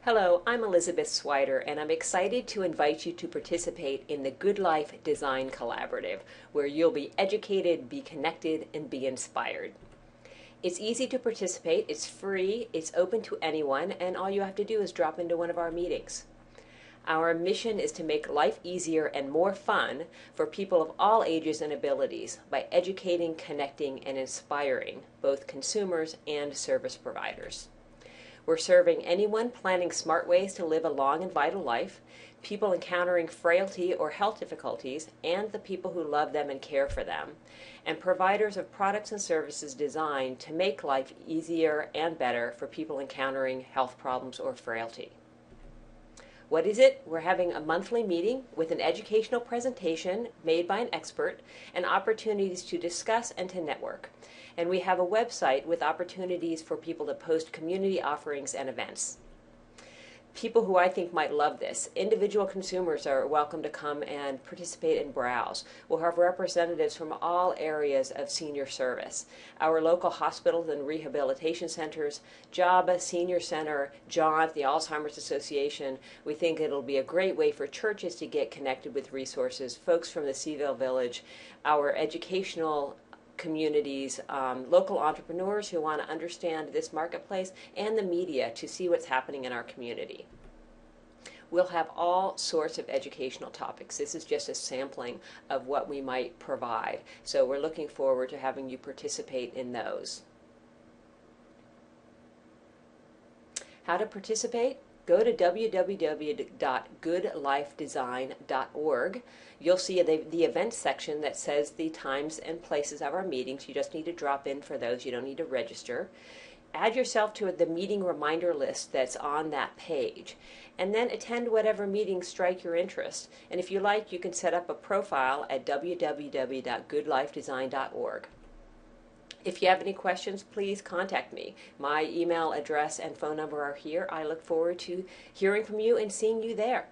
Hello, I'm Elizabeth Swider, and I'm excited to invite you to participate in the Good Life Design Collaborative, where you'll be educated, be connected, and be inspired. It's easy to participate, it's free, it's open to anyone, and all you have to do is drop into one of our meetings. Our mission is to make life easier and more fun for people of all ages and abilities by educating, connecting, and inspiring both consumers and service providers. We're serving anyone planning smart ways to live a long and vital life, people encountering frailty or health difficulties, and the people who love them and care for them, and providers of products and services designed to make life easier and better for people encountering health problems or frailty. What is it? We're having a monthly meeting with an educational presentation made by an expert and opportunities to discuss and to network. And we have a website with opportunities for people to post community offerings and events. People who I think might love this. Individual consumers are welcome to come and participate and browse. We'll have representatives from all areas of senior service. Our local hospitals and rehabilitation centers, JABA Senior Center, JAWNT, the Alzheimer's Association. We think it'll be a great way for churches to get connected with resources, folks from the Seaville Village, our educational communities, local entrepreneurs who want to understand this marketplace, and the media to see what's happening in our community. We'll have all sorts of educational topics. This is just a sampling of what we might provide. So we're looking forward to having you participate in those. How to participate? Go to www.goodlifedesign.org. You'll see the events section that says the times and places of our meetings. You just need to drop in for those. You don't need to register. Add yourself to the meeting reminder list that's on that page. And then attend whatever meetings strike your interest. And if you like, you can set up a profile at www.goodlifedesign.org. If you have any questions, please contact me. My email address and phone number are here. I look forward to hearing from you and seeing you there.